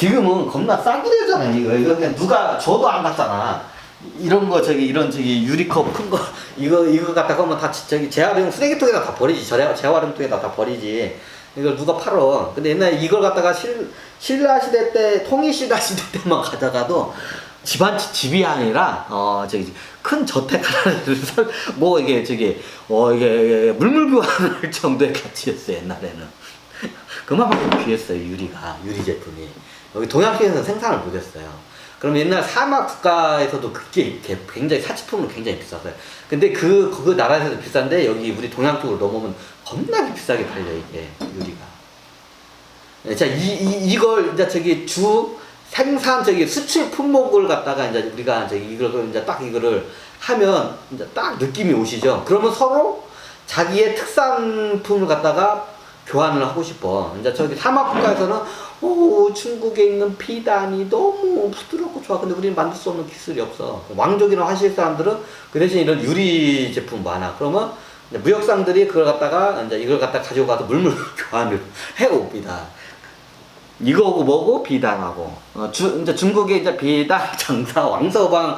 지금은 겁나 싸구려잖아요. 이거 그냥 누가 줘도 안 갔잖아. 이런 거 이런 유리컵 큰 거 이거 갖다가 하면 다 저기 재활용 쓰레기통에다 다 버리지. 재활용통에다 다 버리지. 이걸 누가 팔어. 근데 옛날에 이걸 갖다가 신라 시대 때 통일신라 시대 때만 가져가도 집이 아니라 큰 저택 하나를 뭐 이게 이게 물물교환을 할 정도의 가치였어요. 옛날에는 그만큼 귀했어요. 유리 제품이. 여기 동양계에서 생산을 못했어요. 그럼 옛날 사막 국가에서도 그게 굉장히 사치품으로 굉장히 비쌌어요. 근데 그 나라에서도 비싼데 여기 우리 동양 쪽으로 넘어오면 겁나게 비싸게 팔려 이게 유리가. 자, 이걸 이제 생산 수출 품목을 갖다가 이제 우리가 이거를 하면 이제 딱 느낌이 오시죠. 그러면 서로 자기의 특산품을 갖다가 교환을 하고 싶어. 이제 사막 국가에서는 중국에 있는 비단이 너무 부드럽고 좋아. 근데 우리는 만들 수 없는 기술이 없어. 왕족이나 하실 사람들은 그 대신 이런 유리 제품 많아. 그러면 무역상들이 이걸 갖다가 가지고 가서 물물 교환을 해옵니다. 이거하고 뭐고 비단하고 이제 중국에 이제 비단 장사 왕서방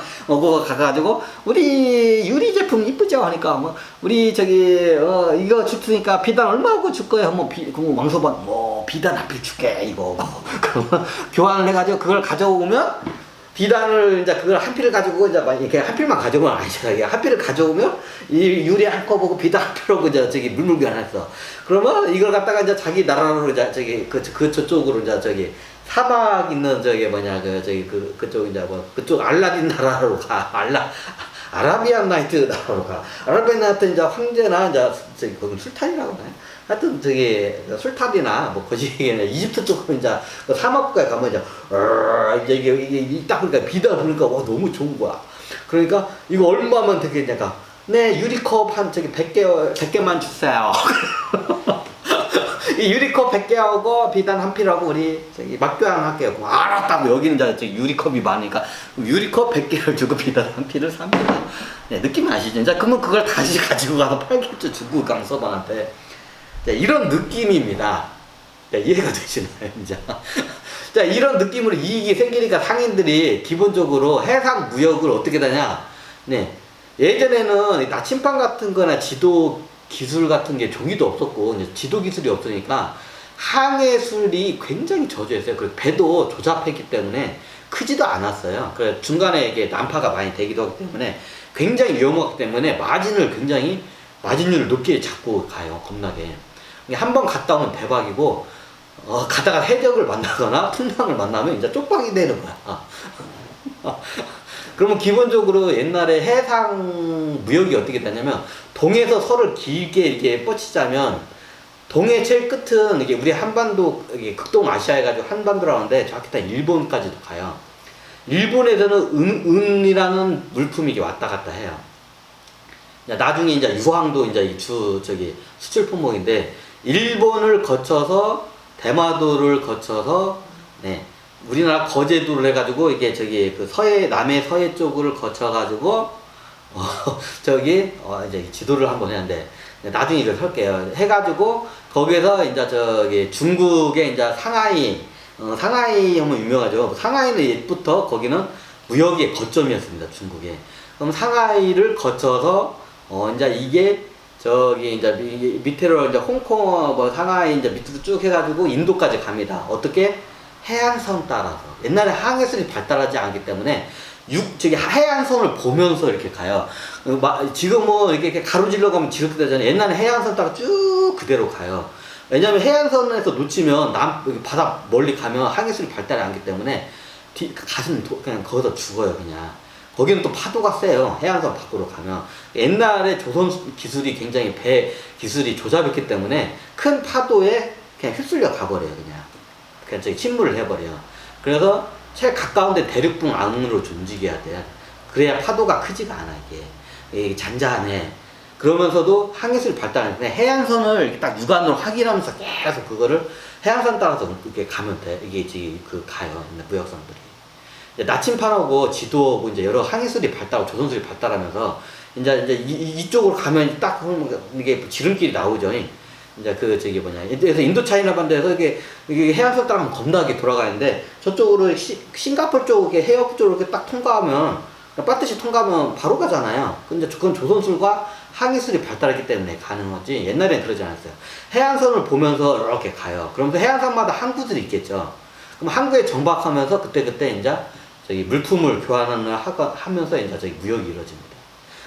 가가지고 우리 유리 제품 이쁘죠 하니까 뭐 우리 이거 줬으니까 비단 얼마하고 줄 거예요? 뭐 왕서방 뭐 비단 한 필 줄게 이거 그러면 교환을 해가지고 그걸 가져오면 비단을 이제 그걸 한 필을 가지고 이제 이렇게 한 필만 가져오면 아니죠. 한 필을 가져오면 이 유리 한 컵하고 비단 한 필하고 물물 교환했어. 그러면 이걸 갖다가 이제 자기 나라로 이제 저쪽으로 이제 사막 있는 그쪽 이제 그쪽 알라딘 나라로 가. 아라비안 나이트 나라로 가. 아라비안 나이트 이제 황제나 이제 거기 술탄이라고 하나요? 하여튼 술탄이나 뭐 거시기에는 이집트 쪽으로 이제 사막국가에 가면 이제 이게 딱 보니까 비다 보니까 와 너무 좋은 거야. 그러니까 이거 얼마면 되겠냐가 네 유리컵 한 100개만 주세요. 이 유리컵 100개하고 비단 한 필하고 우리 맞교환 할게요. 알았다고. 여기는 이제 유리컵이 많으니까 유리컵 100개를 주고 비단 한 필을 삽니다. 네, 느낌 아시죠? 이제 그러면 그걸 다시 가지고 가서 팔겠죠. 중국 강서방한테. 자, 이런 느낌입니다. 자, 이해가 되시나요? 이제? 자, 이런 느낌으로 이익이 생기니까 상인들이 기본적으로 해상 무역을 어떻게 다냐? 네. 예전에는 나침반 같은 거나 지도 기술 같은 게 종이도 없었고, 이제 지도 기술이 없으니까 항해술이 굉장히 저조했어요. 그리고 배도 조잡했기 때문에 크지도 않았어요. 그래서 중간에 이게 난파가 많이 되기도 하기 때문에 굉장히 위험하기 때문에 마진율을 높게 잡고 가요. 겁나게. 한 번 갔다 오면 대박이고, 가다가 해적을 만나거나 풍랑을 만나면 이제 쪽방이 되는 거야. 그러면 기본적으로 옛날에 해상 무역이 어떻게 되냐면, 동에서 서로 길게 이렇게 뻗치자면, 동의 제일 끝은 이게 우리 한반도, 이게 극동아시아 해가지고 한반도라고 하는데, 정확히 다 일본까지도 가요. 일본에서는 은이라는 물품이 이게 왔다 갔다 해요. 나중에 이제 유황도 이제 수출 품목인데, 일본을 거쳐서 대마도를 거쳐서 네 우리나라 거제도를 해가지고 이게 남해 서해 쪽을 거쳐가지고 이제 지도를 한번 해야 하는데 나중에 이걸 설게요. 해가지고 거기에서 이제 중국의 이제 상하이 하면 유명하죠. 상하이는 옛부터 거기는 무역의 거점이었습니다. 중국에. 그럼 상하이를 거쳐서 이제 이게 이제 밑으로 이제 홍콩, 상하이 이제 밑으로 쭉 해가지고 인도까지 갑니다. 어떻게? 해안선 따라서. 옛날에 항해술이 발달하지 않기 때문에 해안선을 보면서 이렇게 가요. 지금 뭐 이렇게 가로질러 가면 지렇게 되잖아요. 옛날에 해안선 따라 쭉 그대로 가요. 왜냐면 해안선에서 놓치면 바다 멀리 가면 항해술이 발달이 않기 때문에 그냥 거기서 죽어요, 그냥. 거기는 또 파도가 세요. 해안선 밖으로 가면. 옛날에 조선 기술이 굉장히 배 기술이 조잡했기 때문에 큰 파도에 그냥 휩쓸려 가버려요, 그냥 침몰을 해버려요. 그래서 제일 가까운데 대륙붕 안으로 움직여야 돼. 그래야 파도가 크지가 않아, 이게 잔잔해. 그러면서도 항해술이 발달하는데 해안선을 이렇게 딱 육안으로 확인하면서 계속 그거를 해안선 따라서 이렇게 가면 돼. 이게 가요, 무역선들이. 나침판하고 지도하고 이제 여러 항해술이 발달하고 조선술이 발달하면서 이제 이쪽으로 가면 딱 이게 지름길이 나오죠. 이제 그 저기 뭐냐, 그래서 인도 차이나 반도에서 이게 해안선 따라가면 겁나게 돌아가는데 저쪽으로 싱가포르 쪽에 해협 쪽으로 이렇게 딱 통과하면 빠듯이 통과하면 바로 가잖아요. 근데 그건 조선술과 항해술이 발달했기 때문에 가는 거지 옛날엔 그러지 않았어요. 해안선을 보면서 이렇게 가요. 그러면서 해안선마다 항구들이 있겠죠. 그럼 항구에 정박하면서 그때 이제 저기 물품을 교환을 하면서 이제 저기 무역이 이루어집니다.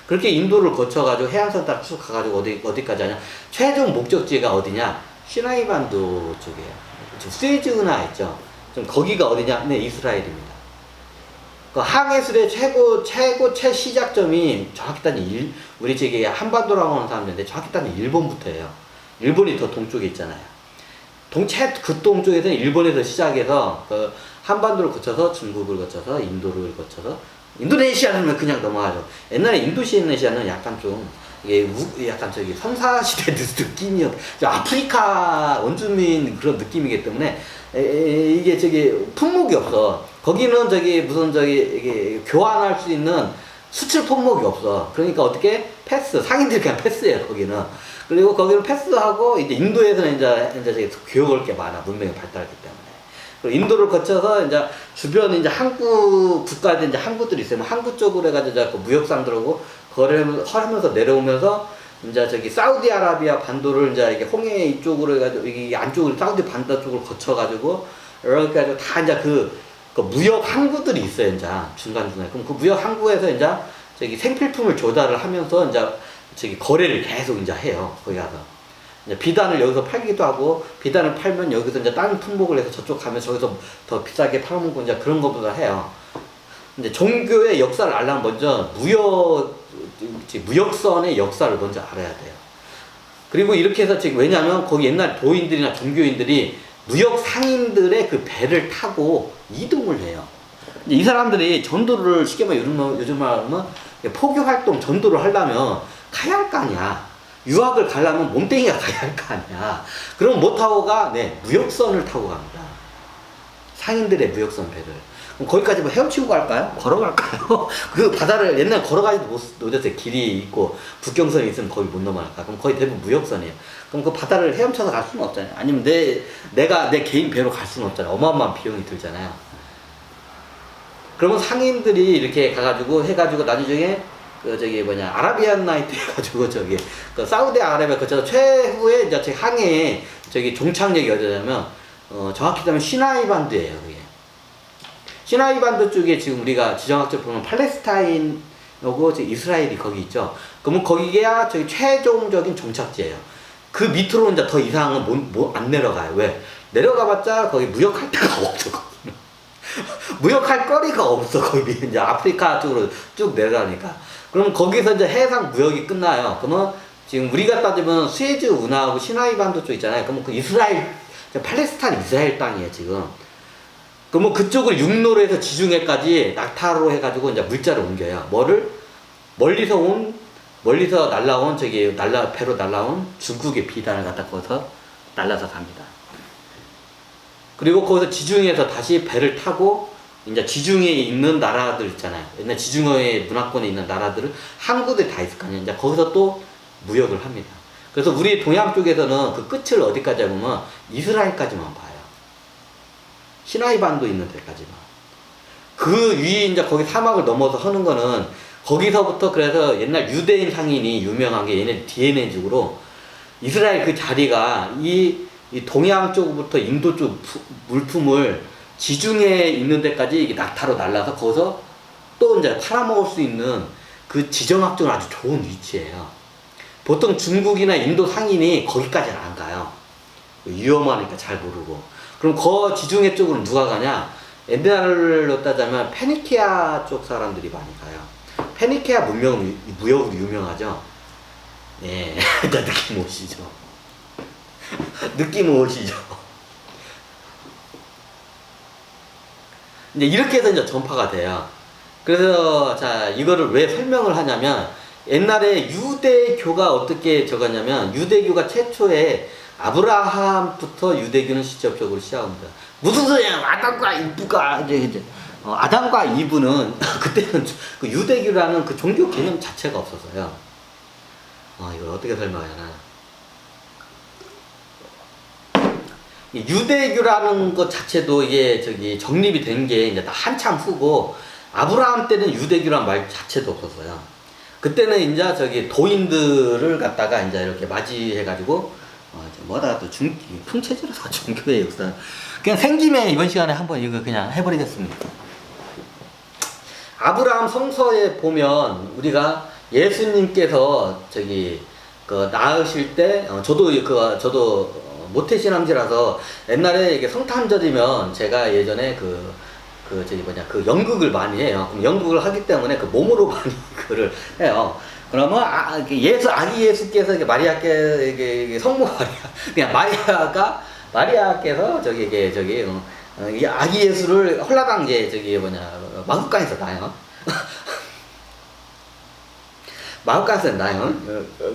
그렇게 인도를 거쳐가지고 해안선 따라 쭉 가가지고 어디까지 하냐? 최종 목적지가 어디냐? 시나이 반도 쪽이에요. 스웨즈 운하 있죠? 좀 거기가 어디냐? 네, 이스라엘입니다. 그 항해술의 최시작점이 정확히 따지면 우리 저기 한반도라고 하는 사람들인데 정확히 따지면 일본부터예요. 일본이 더 동쪽에 있잖아요. 그 동쪽에서는 일본에서 시작해서 그 한반도를 거쳐서 중국을 거쳐서 인도를 거쳐서 인도네시아는 그냥 넘어가죠. 옛날에 인도네시아는 약간 좀 이게 약간 저기 선사시대 느낌이었, 아프리카 원주민 그런 느낌이기 때문에 이게 저기 품목이 없어. 거기는 저기 무슨 저기 이게 교환할 수 있는 수출 품목이 없어. 그러니까 어떻게 패스, 상인들이 그냥 패스예요 거기는. 그리고 거기는 패스하고 이제 인도에서는 이제 저기 교역할 게 많아. 문명이 발달했기 때문에. 그리고 인도를 거쳐서 이제 주변 이제 항구 국가들 이제 항구들이 있어요. 항구 쪽으로 해가지고 이제 그 무역상들하고 거래를 하면서 내려오면서 이제 저기 사우디아라비아 반도를 이제 이게 홍해 이쪽으로 해가지고 이 안쪽으로 사우디 반도 쪽을 거쳐가지고 이렇게 해가지고 다 이제 그 무역 항구들이 있어요. 이제 중간중간에. 그럼 그 무역 항구에서 이제 저기 생필품을 조달을 하면서 이제 저기 거래를 계속 이제 해요. 거기 가서. 이제 비단을 여기서 팔기도 하고, 비단을 팔면 여기서 이제 다른 품목을 해서 저쪽 가면 저기서 더 비싸게 팔아먹고 이제 그런 것보다 해요. 이제 종교의 역사를 알려면 먼저 무역선의 역사를 먼저 알아야 돼요. 그리고 이렇게 해서 지금 왜냐하면 거기 옛날 도인들이나 종교인들이 무역 상인들의 그 배를 타고 이동을 해요. 이 사람들이 전도를 쉽게 말하면 요즘 말하면 포교 활동 전도를 하려면 가야 할 거 아니야. 유학을 가려면 몸뚱이가 가야 할 거 아니야. 그럼 뭐 타고 가? 네, 무역선을 타고 갑니다. 상인들의 무역선 배를. 그럼 거기까지 뭐 헤엄치고 갈까요? 걸어갈까요? 그 바다를 옛날 걸어가지도 못했어요. 길이 있고 국경선이 있으면 거기 못 넘어갈까? 그럼 거의 대부분 무역선이에요. 그럼 그 바다를 헤엄쳐서 갈 수는 없잖아요. 아니면 내가 내 개인 배로 갈 수는 없잖아요. 어마어마한 비용이 들잖아요. 그러면 상인들이 이렇게 가가지고 해가지고 나중에 그 저기 뭐냐 아라비안 나이트 해가지고 저기 그 사우디 아라비아 거쳐서 최후의 이제 항해에 저기 종착역이 어디냐면 정확히 따면 시나이 반도예요. 그게 시나이 반도 쪽에 지금 우리가 지정학적 보면 팔레스타인하고 이스라엘이 거기 있죠. 그러면 거기가 저기 최종적인 종착지예요. 그 밑으로 이제 더 이상은 안 내려가요. 왜? 내려가봤자 거기 무역할 데가 없어. 무역할 거리가 없어. 거기 이제 아프리카 쪽으로 쭉 내려가니까. 그럼 거기서 이제 해상 무역이 끝나요. 그러면 지금 우리가 따지면 스웨즈 운하하고 시나이 반도 쪽 있잖아요. 그러면 그 이스라엘, 팔레스타인 이스라엘 땅이에요, 지금. 그러면 그쪽을 육로로 해서 지중해까지 낙타로 해가지고 이제 물자를 옮겨요. 뭐를? 멀리서 날라온 배로 날라온 중국의 비단을 갖다 거기서 날라서 갑니다. 그리고 거기서 지중해에서 다시 배를 타고 이제 지중해에 있는 나라들 있잖아요. 옛날 지중해 문화권에 있는 나라들은 항구들이 다 있을 거 아니에요. 이제 거기서 또 무역을 합니다. 그래서 우리 동양 쪽에서는 그 끝을 어디까지 보면 이스라엘까지만 봐요. 시나이 반도 있는 데까지만. 그 위에 이제 거기 사막을 넘어서 하는 거는 거기서부터 그래서 옛날 유대인 상인이 유명한 게 얘네 DNA 쪽으로 이스라엘 그 자리가 이 동양 쪽부터 인도 쪽 물품을 지중해에 있는 데까지 낙타로 날라서 거기서 또 이제 팔아먹을 수 있는 그 지정학적으로 아주 좋은 위치예요. 보통 중국이나 인도 상인이 거기까지는 안 가요. 위험하니까 잘 모르고. 그럼 그 지중해 쪽으로 누가 가냐? 옛날로 따자면 페니키아 쪽 사람들이 많이 가요. 페니키아 문명은 무역으로 유명하죠. 네, 일단 느낌 오시죠? 느낌 오시죠? 이제 이렇게 해서 이제 전파가 돼요. 그래서 자 이거를 왜 설명을 하냐면 옛날에 유대교가 어떻게 적었냐면 유대교가 최초에 아브라함부터 유대교는 시적적으로 시작합니다. 무슨 소리야? 아담과 이브가 이제 아담과 이브는 그때는 그 유대교라는 그 종교 개념 자체가 없었어요. 이걸 어떻게 설명하나? 이 유대교라는 것 자체도 이게 저기 정립이 된 게 이제 다 한참 후고, 아브라함 때는 유대교란 말 자체도 없었어요. 그때는 이제 저기 도인들을 갖다가 이제 이렇게 맞이해가지고, 뭐다 또 풍채질에서 종교의 역사. 그냥 생김에 이번 시간에 한번 이거 그냥 해버리겠습니다. 아브라함 성서에 보면 우리가 예수님께서 저기 그 낳으실 때, 저도 모태신앙지라서 옛날에 이게 성탄절이면 제가 예전에 그 연극을 많이 해요. 그럼 연극을 하기 때문에 그 몸으로 많이 그를 해요. 그러면 아기 예수께서 이게 마리아께 이게 성모 마리아, 그냥 마리아께서 이 아기 예수를 홀라당 마국간에서 낳아요. 마국간에서 낳아요.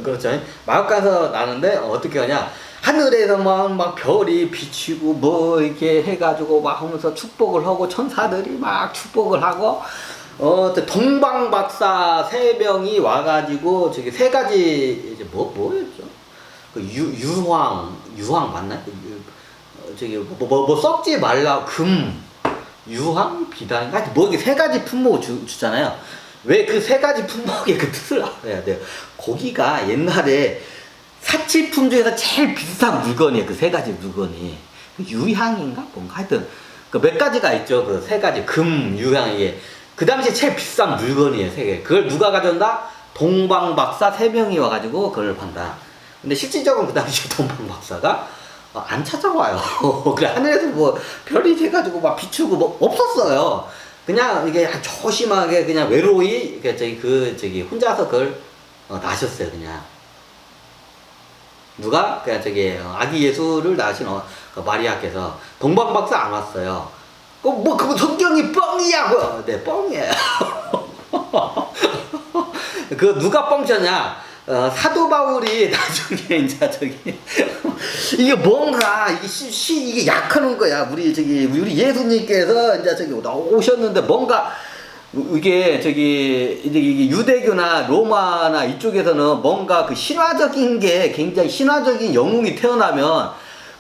그렇죠. 마국간에서 나는데 어떻게 하냐? 하늘에서 막 별이 비치고 뭐 이렇게 해가지고 막 하면서 축복을 하고, 천사들이 막 축복을 하고, 동방박사 3명이 와가지고 저기 3가지 이제 뭐였죠? 그 유황 맞나? 썩지 말라 유황 비단인가? 뭐 이게 3가지 품목을 주잖아요. 왜 그 3가지 품목의 그 뜻을 알아야 돼요. 고기가 옛날에 사치품 중에서 제일 비싼 물건이에요. 그 3가지 물건이. 유향인가? 뭔가 하여튼, 그 몇 가지가 있죠. 그 3가지. 유향, 이게. 그 당시에 제일 비싼 물건이에요. 3개. 그걸 누가 가져온다? 동방박사 3명이 와가지고 그걸 판다. 근데 실질적으로 그 당시에 동방박사가 안 찾아와요. 그래, 하늘에서 뭐 별이 돼가지고 막 비추고 뭐 없었어요. 그냥 이게 조심하게 그냥 외로이, 혼자서 그걸 나셨어요. 그냥. 누가? 그냥 아기 예수를 낳으신 마리아께서. 동방박사 안 왔어요. 그거 성경이 뻥이야! 네, 뻥이에요. 그 누가 뻥쳤냐? 사도 바울이 나중에 이제 이게 뭔가, 이게 약하는 거야. 우리 예수님께서 이제 오셨는데 뭔가, 이게 이게 유대교나 로마나 이쪽에서는 뭔가 그 신화적인 게, 굉장히 신화적인 영웅이 태어나면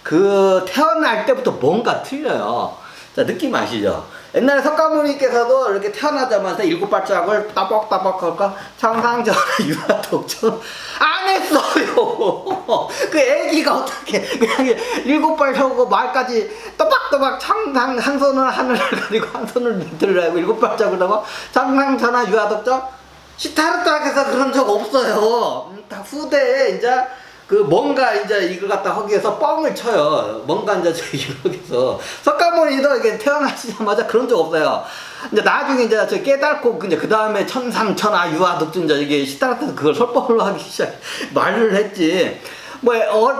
그 태어날 때부터 뭔가 틀려요. 자, 느낌 아시죠? 옛날에 석가모니께서도 이렇게 태어나자마자 7발짝을 따박따박 할까? 창상전화 유아독전 안 했어요. 그 애기가 어떻게 그냥 7발 서고 말까지 또박또박 창상, 한 손은 하늘을 가리고 한 손을 밑을 하고 7발짝을 하고 창상전화 유아독전 시타르타에서 그런 적 없어요. 다 후대에 이제 뭔가 이제 이걸 갖다 하기 위해서 뻥을 쳐요. 뭔가 이제 여기서 석가모니도 이게 태어나시자마자 그런 적 없어요. 이제 나중에 이제 깨닫고 이제 그 다음에 천삼천하 유아독전 이제 이게 시타르타에서 그걸 설법을 하기 말을 했지.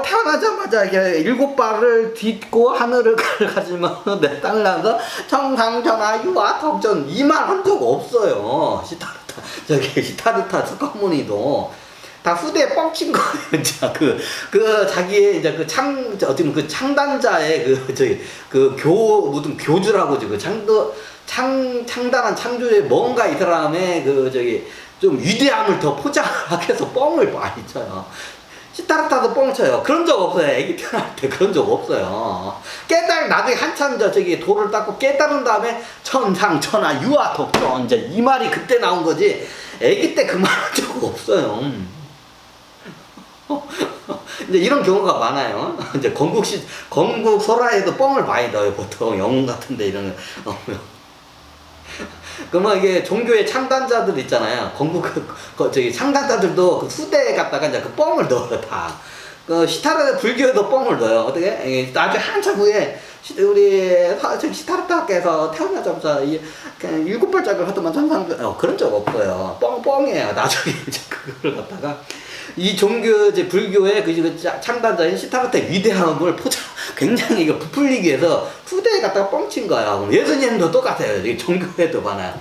태어나자마자 이게 7발을 딛고 하늘을 가지면 내 땅을 나서 청상천하 유아독전 이 말 한 적 없어요. 시타르타 석가모니도. 다 후대에 뻥친 거예요, 진짜. 자기의, 이제 창단자의 무슨 교주라고, 창단한 창조의 뭔가 이 사람의 좀 위대함을 더 포장하기 위해서 뻥을 많이 쳐요. 시타르타도 뻥 쳐요. 그런 적 없어요. 애기 태어날 때 그런 적 없어요. 나중에 한참 돌을 닦고 깨달은 다음에 천상천하 유아독전, 이제 이 말이 그때 나온 거지. 애기 때 그 말 한 적 없어요. 이제 이런 경우가 많아요. 이제 건국 설화에도 뻥을 많이 넣어요. 보통 영웅 같은데 이런 거. 그러면 이게 종교의 창단자들 있잖아요. 창단자들도 그 후대에 갖다가 이제 그 뻥을 넣어요, 다. 시타르타 불교에도 뻥을 넣어요. 어떻게? 나중에 한참 후에 우리 시타르타께서 태어나자마자 그냥 7발짝을 하더만 그런 적 없어요. 뻥이에요. 나중에 이제 그걸 갖다가 이 불교의 창단자인 시타르타의 위대함을 굉장히 이거 부풀리기 위해서 후대에 갖다가 뻥친 거야. 그럼 예수님도 똑같아요. 종교에도 많아요.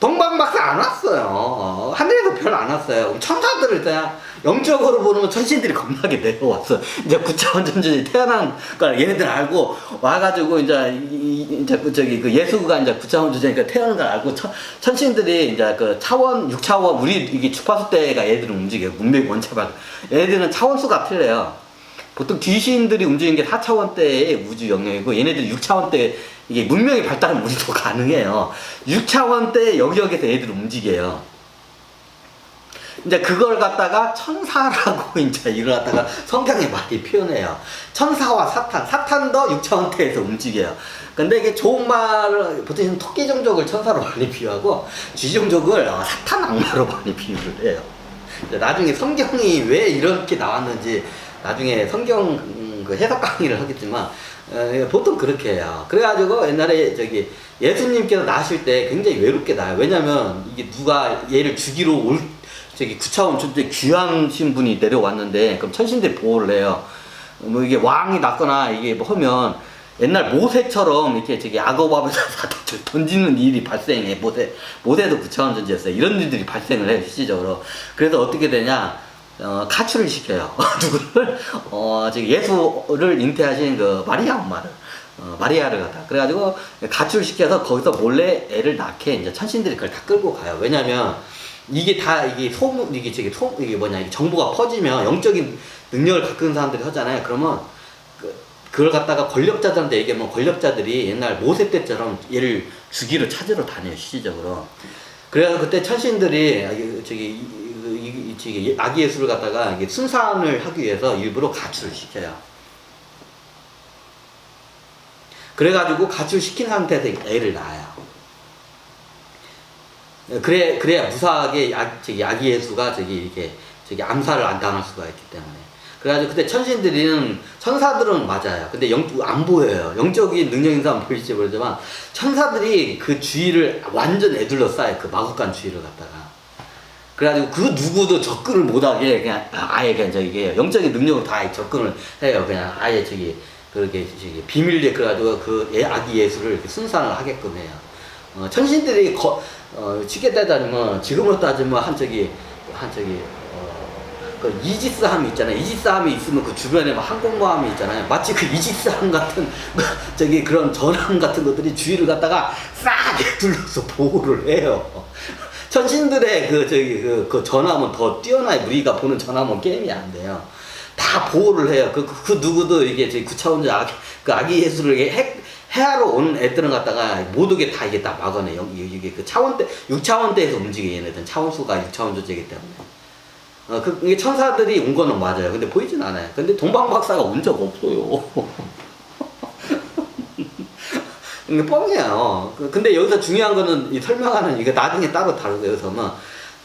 동방박사 안 왔어요. 하늘에서 별 안 왔어요. 천사들을 그냥 영적으로 보면 천신들이 겁나게 내려왔어. 이제 구차원전전이 태어난 걸 얘네들 알고 와가지고 그 예수가 이제 구차원전전이니까 태어난 걸 알고 천신들이 이제 6차원 우리 이게 주파수 때가 얘들은 움직여요. 문맥 원차발. 얘네들은 차원수가 틀려요. 보통 귀신들이 움직이는 게 4차원대의 우주 영역이고 얘네들이 6차원대 이게 문명이 발달한 우리도 가능해요. 6차원대 영역에서 얘들이 움직여요. 이제 그걸 갖다가 천사라고 이제 이걸 갖다가 성경에 많이 표현해요. 천사와 사탄도 6차원대에서 움직여요. 근데 이게 좋은 말을 보통 토끼 종족을 천사로 많이 비유하고 쥐 종족을 사탄 악마로 많이 비유를 해요. 나중에 성경이 왜 이렇게 나왔는지 나중에 성경 그 해석 강의를 하겠지만 보통 그렇게 해요. 그래가지고 옛날에 저기 예수님께서 나실 때 굉장히 외롭게 나요. 왜냐면 이게 누가 얘를 죽이러 올 저기 9차원 존재 귀하신 분이 내려왔는데 그럼 천신들이 보호를 해요. 뭐 이게 왕이 났거나 이게 뭐 하면 옛날 모세처럼 이렇게 저기 악어 밥에다 던지는 일이 발생해. 모세도 9차원 존재였어요. 이런 일들이 발생을 해요, 실질적으로. 그래서 어떻게 되냐, 가출을 시켜요. 누구를? 저기 예수를 잉태하신 그 마리아 엄마를. 마리아를 갖다. 그래가지고 가출시켜서 거기서 몰래 애를 낳게 이제 천신들이 그걸 다 끌고 가요. 왜냐면 이게 다 이게 소문, 이게 뭐냐, 이게 정보가 퍼지면 영적인 능력을 갖는 사람들이 하잖아요. 그러면 그걸 갖다가 권력자들한테 얘기하면 권력자들이 옛날 모세 때처럼 얘를 죽이러 찾으러 다녀요, 실질적으로. 그래서 그때 천신들이 저기 아기 예수를 갖다가 이게 순산을 하기 위해서 일부러 가출을 시켜요. 그래가지고 가출시킨 상태에서 애를 낳아요. 그래야 무사하게 아기 예수가 이렇게 암살을 안 당할 수가 있기 때문에. 그래가지고 그때 천사들은 맞아요. 근데 안 보여요. 영적인 능력 있는 사람 보일지 모르지만 천사들이 그 주위를 완전 애둘러싸요. 그 마국간 주위를 갖다가. 그래가지고 그 누구도 접근을 못하게 그냥 아예 그냥 이게 영적인 능력으로 다 접근을 해요. 그냥 아예 그렇게 비밀리에 그래가지고 그 아기 예수를 이렇게 순산을 하게끔 해요. 천신들이 쉽게 따지면 지금으로 따지면 그 이지스함이 있잖아요. 이지스함이 있으면 그 주변에 막 항공모함이 있잖아요. 마치 그 이지스함 같은 그런 전함 같은 것들이 주위를 갖다가 싹 둘러서 보호를 해요. 천신들의 그 전함은 더 뛰어나요. 우리가 보는 전함은 게임이 안 돼요. 다 보호를 해요. 그 누구도 이게 9차원자 아기 예수를 해하러 온 애들은 갖다가 모두게 다 이게 다 막아내요. 이게 그 차원대, 6차원대에서 움직여 얘네들은 차원수가 6차원 존재이기 때문에. 이게 천사들이 온 거는 맞아요. 근데 보이진 않아요. 근데 동방박사가 온 적 없어요. 이게 뻥이에요. 근데 여기서 중요한 거는 설명하는 이거 나중에 따로 다루고 여기서는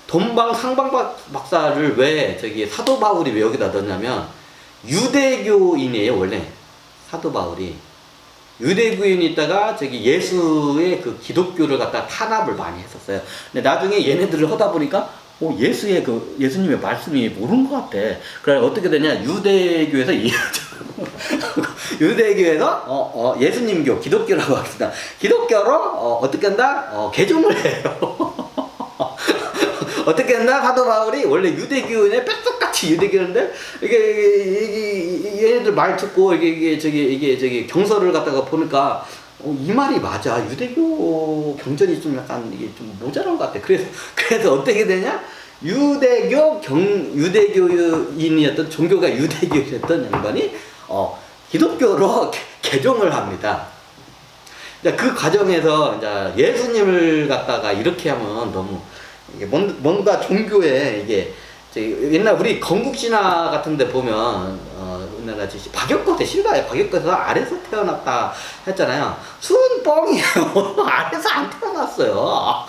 상방박사를 왜 사도 바울이 왜 여기다 넣냐면 유대교인이에요, 원래. 사도 바울이. 유대교인이 있다가 예수의 그 기독교를 갖다 탄압을 많이 했었어요. 근데 나중에 얘네들을 하다 보니까 예수님의 말씀이 모르는 것 같아. 그래 어떻게 되냐? 유대교에서 예수님교 기독교라고 합시다. 기독교로 어떻게 한다? 개종을 해요. 어떻게 했나? 사도 바울이 원래 유대교인의 뼛속같이 유대교인데 이게 얘네들 말 듣고 이게 경서를 갖다가 보니까 이 말이 맞아. 유대교 경전이 좀 약간 이게 좀 모자란 것 같아. 그래서 어떻게 되냐? 유대교인이었던 종교가 유대교였던 양반이 기독교로 개종을 합니다. 그 과정에서 이제 예수님을 갖다가 이렇게 하면 너무 이게 뭔가 종교에 이게 옛날 우리 건국신화 같은데 보면 우리나라 박역거대 신라에 박역거대에서 아래서 태어났다 했잖아요. 순 뻥이에요. 아래서 안 태어났어요.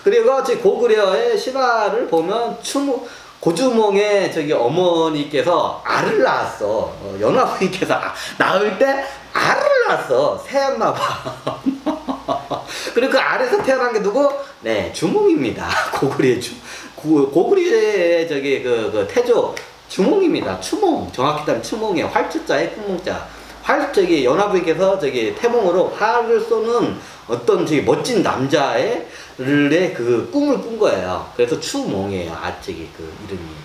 그리고 고구려의 신화를 보면 고주몽의 어머니께서 알을 낳았어. 연화부인께서 낳을 때 알을 낳았어. 새였나봐. 그리고 그 알에서 태어난 게 누구? 네, 주몽입니다. 고구려의 그 태조 주몽입니다. 추몽. 정확히 따르면 추몽이에요. 활주자에 꿈몽자. 연화부인께서 태몽으로 활을 쏘는 어떤 멋진 남자의 그 꿈을 꾼 거예요. 그래서 추몽이에요. 그 이름이.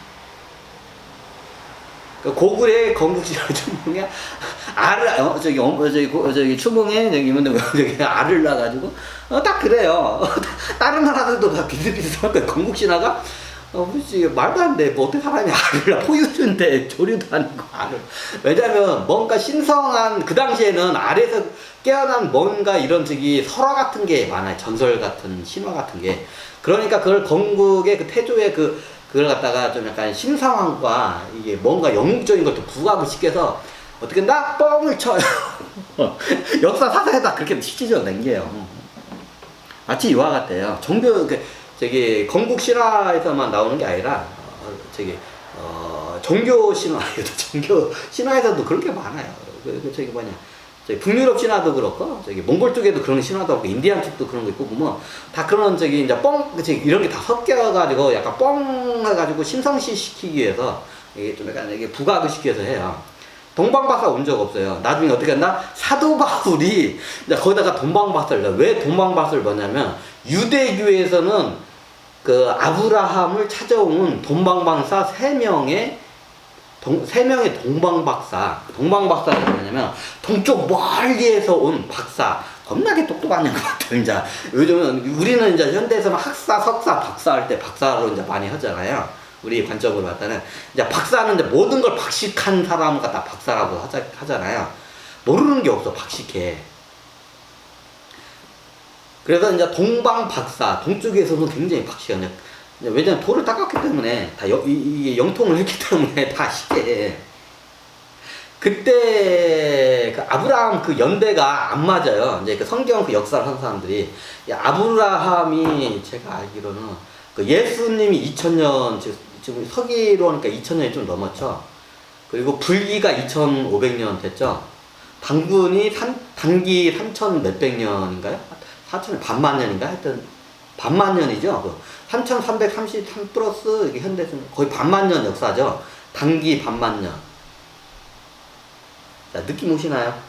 고구려의 건국신화 추몽에 추몽에 알을 낳아가지고 딱 그래요. 다른 나라들도 다 비슷비슷할 거예요. 건국신화가 그렇지. 말도 안 돼. 뭐 어떻게 사람이 알을 포유류인데 조류도 아니고 알을. 왜냐면 뭔가 신성한 그 당시에는 알에서 깨어난 뭔가 이런 저기 설화 같은 게 많아요. 전설 같은 신화 같은 게. 그러니까 그걸 건국의 그 태조의 그걸 갖다가 좀 약간 신성함과 이게 뭔가 영웅적인 걸 또 부각을 시켜서 어떻게 나 뻥을 쳐요. 역사 사사에다 그렇게 시치죠 낸 게요. 마치 이와 같아요. 종교 저기 건국 신화에서만 나오는 게 아니라 종교 신화에도 종교 신화에서도 그런 게 많아요. 저기 뭐냐 저기 북유럽 신화도 그렇고 저기 몽골 쪽에도 그런 신화도 있고 인디안 쪽도 그런 거 있고 보면 다 그런 저기 이제 이런 게 다 섞여가지고 약간 뻥 해가지고 신성시 시키기 위해서 이게 좀 약간 이게 부각을 시켜서 해요. 동방박사 온 적 없어요. 나중에 어떻게 했나? 사도 바울이 거기다가 동방박사를 왜 동방박사를 뭐냐면 유대교에서는 그 아브라함을 찾아온 동방박사 세 명의 동방박사. 동방박사는 뭐냐면 동쪽 멀리에서 온 박사. 겁나게 똑똑한 것 같아요. 이제 요즘은 우리는 이제 현대에서는 학사, 석사, 박사 할 때 박사로 이제 많이 하잖아요. 우리 관점으로 봤다는 이제 박사는 이제 모든 걸 박식한 사람을 갖다 박사라고 하잖아요. 모르는 게 없어. 박식해. 그래서 이제 동방 박사, 동쪽에서는 굉장히 박식하네. 왜냐면 돌을 닦았기 때문에 다 이게 영통을 했기 때문에 다 쉽게 해. 그때 그 아브라함 그 연대가 안 맞아요. 이제 그 성경 그 역사를 한 사람들이 아브라함이 제가 알기로는 그 예수님이 2000년 지금 서기로 하니까 2000년이 좀 넘었죠. 그리고 불기가 2500년 됐죠. 단기 3000 몇백 년인가요? 4000 반만 년인가? 하여튼 반만 년이죠. 3333 플러스 이게 현대에서는 거의 반만 년 역사죠. 단기 반만 년. 자, 느낌 오시나요?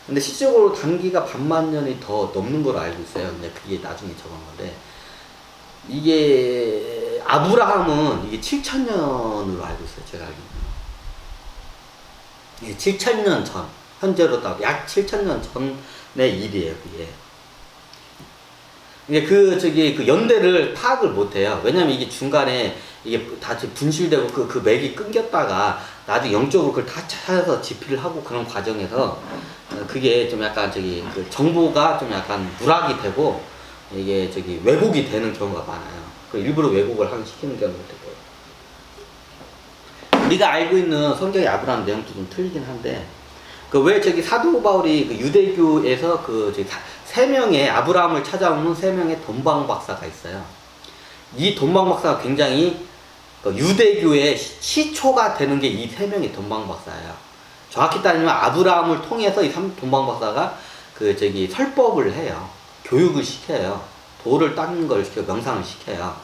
근데 실질적으로 단기가 반만 년이 더 넘는 걸로 알고 있어요. 근데 그게 나중에 적은 건데 이게 아브라함은 이게 7000년으로 알고 있어요. 제가 알기로는. 예, 7000년 전. 현재로 약 7000년 전의 일이에요. 그게. 이게 그 연대를 파악을 못 해요. 왜냐면 이게 중간에 이게 다 분실되고 그 맥이 끊겼다가 나중에 영적으로 그걸 다 찾아서 집필을 하고 그런 과정에서 그게 좀 약간 그 정보가 좀 약간 누락이 되고 이게 왜곡이 되는 경우가 많아요. 그 일부러 왜곡을 시키는 경우도 되고요. 우리가 알고 있는 성경의 아브라함 내용도 좀 틀리긴 한데 왜 사도 바울이 그 유대교에서 세 명의 아브라함을 찾아오는 세 명의 동방 박사가 있어요. 이 동방 박사가 굉장히 유대교의 시초가 되는 게 이 세 명의 동방 박사예요. 정확히 따지면 아브라함을 통해서 이 동방 박사가 설법을 해요. 교육을 시켜요. 돌을 닦는 걸 시켜 명상을 시켜요.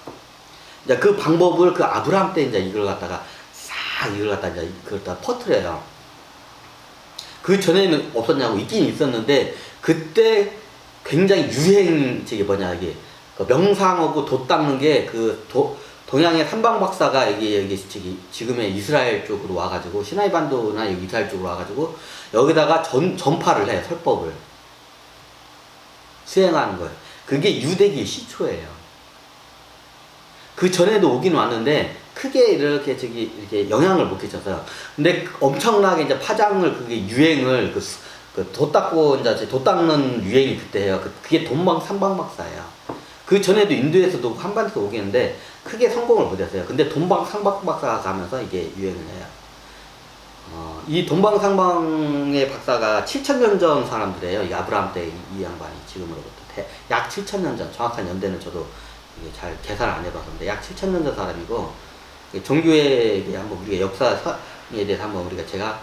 이제 그 방법을 그 아브라함 때 이제 이걸 갖다가 이제 그걸 다 퍼뜨려요. 그 전에는 없었냐고 있긴 있었는데 그때 굉장히 유행 이게 명상하고 돛 닦는 게 동양의 삼방 박사가 지금의 이스라엘 쪽으로 와가지고 시나이 반도나 여기 이스라엘 쪽으로 와가지고 여기다가 전파를 해 설법을 수행하는 거예요. 그게 유대기의 시초예요. 그 전에도 오긴 왔는데 크게 이렇게 영향을 못 끼쳤어요. 근데 엄청나게 이제 파장을 그게 유행을 돛 닦고 이제 돛 닦는 유행이 그때예요. 그게 동방 삼방 박사예요. 그 전에도 인도에서도 한반도에서 오겠는데 크게 성공을 못했어요. 근데 동방 삼방 박사가 가면서 이게 유행을 해요. 이 동방 삼방의 박사가 7000년 전 사람들이에요. 이 아브라함 때 이 양반이 지금으로부터 약 7000년 전, 정확한 연대는 저도 이게 잘 계산을 안 해봤는데 약 7000년 전 사람이고 종교에 대해 한번 우리가 역사에 대해서 한번 제가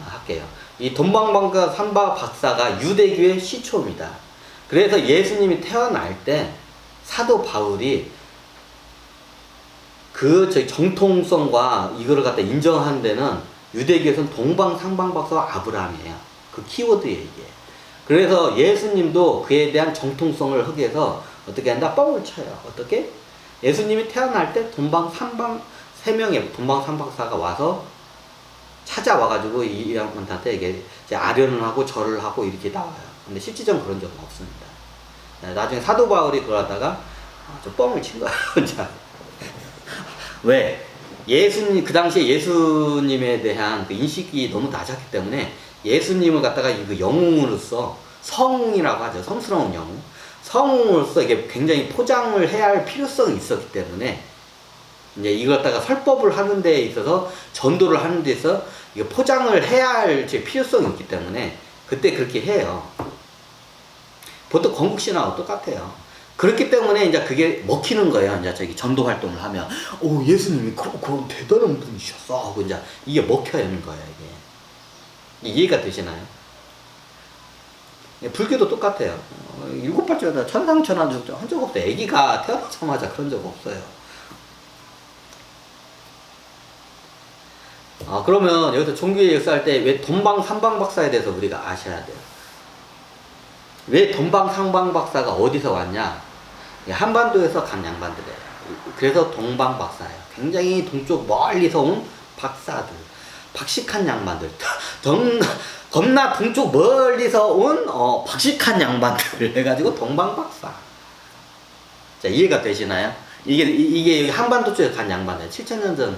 할게요. 이 동방방가 삼바 박사가 유대교의 시초입니다. 그래서 예수님이 태어날 때 사도 바울이 정통성과 이거를 갖다 인정한 데는 유대교에서는 동방상방 박사가 아브라함이에요. 그 키워드예요, 이게. 그래서 예수님도 그에 대한 정통성을 하기 위해서 어떻게 한다? 뻥을 쳐요. 어떻게? 예수님이 태어날 때 세 명의 동방상박사가 와서 찾아와가지고 이 양반한테 이게 아련을 하고 절을 하고 이렇게 나와요. 근데 실질적으로 그런 적은 없습니다. 나중에 사도 바울이 그러다가 저 뻥을 친 거야. 자, 왜? 예수님, 그 당시에 예수님에 대한 그 인식이 너무 낮았기 때문에 예수님을 갖다가 그 영웅으로서 성이라고 하죠. 성스러운 영웅. 성으로서 이게 굉장히 포장을 해야 할 필요성이 있었기 때문에 이제 이걸 갖다가 설법을 하는 데 있어서 전도를 하는 데 있어서 이거 포장을 해야 할 필요성이 있기 때문에 그때 그렇게 해요. 보통 건국신화하고 똑같아요. 그렇기 때문에 이제 그게 먹히는 거예요. 이제 저기 전도 활동을 하면, 오, 예수님이 그런 대단한 분이셨어 하고 이제 이게 먹혀있는 거예요, 이게. 이해가 되시나요? 불교도 똑같아요. 일곱 발자다 천상천하 한 적 없어요. 애기가 태어나자마자 그런 적 없어요. 그러면 여기서 종교의 역사할 때 왜 돈방삼방박사에 대해서 우리가 아셔야 돼요. 왜 돈방삼방박사가 어디서 왔냐? 한반도에서 간 양반들이에요. 그래서 동방박사예요. 굉장히 동쪽 멀리서 온 박사들, 박식한 양반들, 겁나 동쪽 멀리서 온 박식한 양반들 해가지고 동방박사. 자, 이해가 되시나요? 이게 한반도 쪽에 간 양반이에요. 7,000년 전에.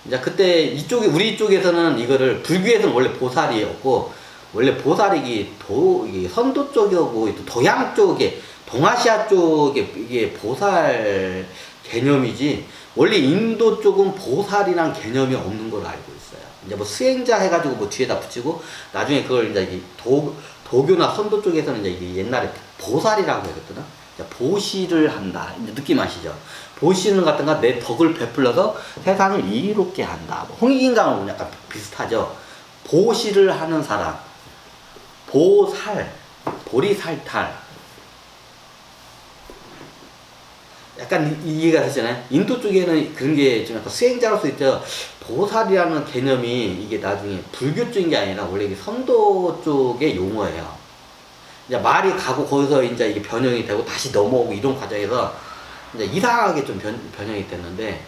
이제 그때 우리 쪽에서는 이거를, 불교에서는 원래 보살이었고, 원래 보살이 이게 선도 쪽이고, 도양 쪽에, 동아시아 쪽에 이게 보살 개념이지, 원래 인도 쪽은 보살이란 개념이 없는 걸로 알고 있어요. 이제 뭐 수행자 해가지고 뭐 뒤에다 붙이고, 나중에 그걸 이제 도교나 선도 쪽에서는 이제 이게 옛날에 보살이라고 했거든. 보시를 한다. 이제 느낌 아시죠? 보시는 같은가 내 덕을 베풀어서 세상을 이롭게 한다. 홍익인강하고 약간 비슷하죠. 보시를 하는 사람, 보살, 보리살탈. 약간 이해가 되잖아요. 인도 쪽에는 그런 게 좀 약간 수행자로서 있죠. 보살이라는 개념이 이게 나중에 불교 쪽인 게 아니라 원래 이게 선도 쪽의 용어예요. 이제 말이 가고 거기서 이제 이게 변형이 되고 다시 넘어오고 이런 과정에서 이제 이상하게 좀 변형이 됐는데,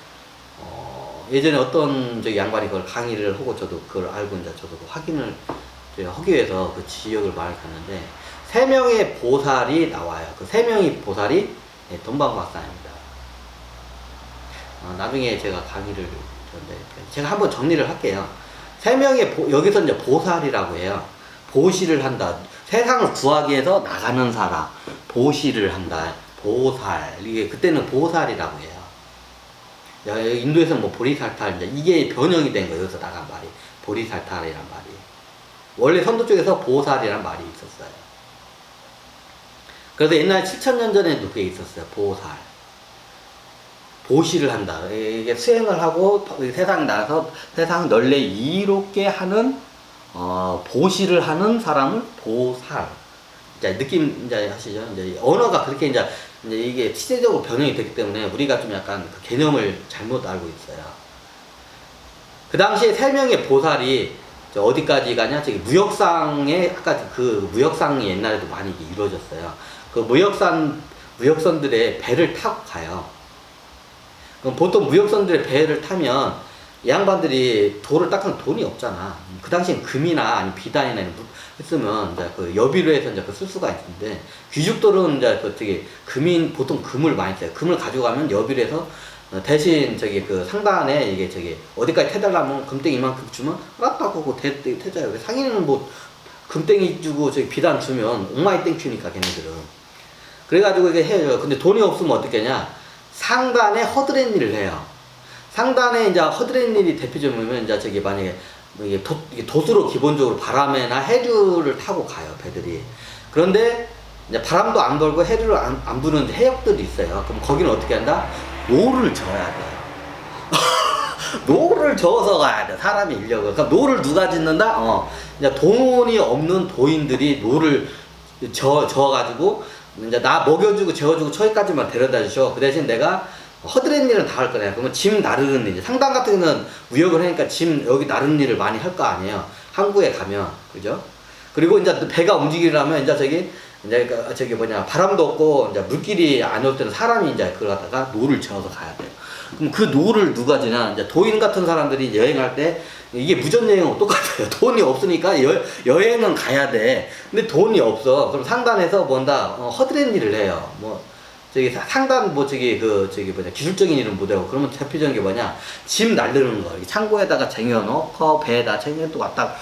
예전에 어떤 저기 양반이 그걸 강의를 하고 저도 그걸 알고 이제 저도 확인을 하기 위해서 그 지역을 말을 갔는데, 3명의 보살이 나와요. 그 3명의 보살이 돈방박사입니다. 나중에 제가 강의를 제가 한번 정리를 할게요. 3명의 여기서 이제 보살이라고 해요. 보시를 한다. 세상을 구하기 위해서 나가는 사람, 보시를 한다. 보살. 이게 그때는 보살이라고 해요. 인도에서는 뭐 보리살탈, 이제 이게 변형이 된 거예요. 여기서 나간 말이. 보리살탈이란 말이. 원래 선도 쪽에서 보살이란 말이 있었어요. 그래서 옛날 7,000년 전에도 그게 있었어요. 보살. 보시를 한다. 이게 수행을 하고 세상에 나가서 세상 널리 이롭게 하는 보시를 하는 사람을 보살. 이제 느낌 이제 하시죠. 이제 언어가 그렇게 이제 이게 시대적으로 변형이 됐기 때문에 우리가 좀 약간 그 개념을 잘못 알고 있어요. 그 당시에 3명의 보살이 어디까지 가냐? 저기 무역상에, 아까 그 무역상이 옛날에도 많이 이루어졌어요. 그 무역선들의 배를 타고 가요. 그럼 보통 무역선들의 배를 타면 이 양반들이 돌을 닦는 돈이 없잖아. 그 당시엔 금이나 아니 비단이나 했으면 이제 그 여비로 해서 이제 쓸 수가 있는데, 귀족들은 이제 그 되게 보통 금을 많이 써요. 금을 가져가면 여비로 해서 대신 저기 그 상단에 이게 저기 어디까지 태달라면 금땡이 이만큼 주면 알았다고 하고 태자요. 상인은 뭐 금땡이 주고 저기 비단 주면 옥마이 땡큐니까 걔네들은. 그래가지고 이게 해요. 근데 돈이 없으면 어떻게 하냐? 상단에 허드렛 일을 해요. 상단에 이제 허드렛 일이 대표적이면 이제 저기 만약에 이게 돛으로 기본적으로 바람에나 해류를 타고 가요, 배들이. 그런데 이제 바람도 안 불고 해류를 안 부는 해역들이 있어요. 그럼 거기는 어떻게 한다? 노를 저어야 돼요. 노를 저어서 가야 돼, 사람의 인력을. 그럼 노를 누가 짓는다? 이제 돈이 없는 도인들이 노를 저어가지고 이제 나 먹여주고 재워주고 저기까지만 데려다 주셔. 그 대신 내가 허드렛 일은 다 할 거냐. 그러면 짐 나르는 일. 상당 같은 경우는 무역을 하니까 짐 여기 나르는 일을 많이 할 거 아니에요. 항구에 가면. 그죠? 그리고 이제 배가 움직이려면 이제 저기 바람도 없고 이제 물길이 안 올 때는 사람이 이제 그걸 갖다가 노를 저어서 가야 돼요. 그럼 그 노를 누가 지냐? 이제 도인 같은 사람들이 여행할 때 이게 무전여행하고 똑같아요. 돈이 없으니까 여행은 가야 돼. 근데 돈이 없어. 그럼 상단에서 뭔다 허드렛 일을 해요. 뭐 저기 상단 뭐 저기 그 저기 뭐냐 기술적인 일은 못하고 그러면 대표적인 게 뭐냐 짐 날르는 거 창고에다가 쟁여놓고 배에다 쟁여놓고 왔다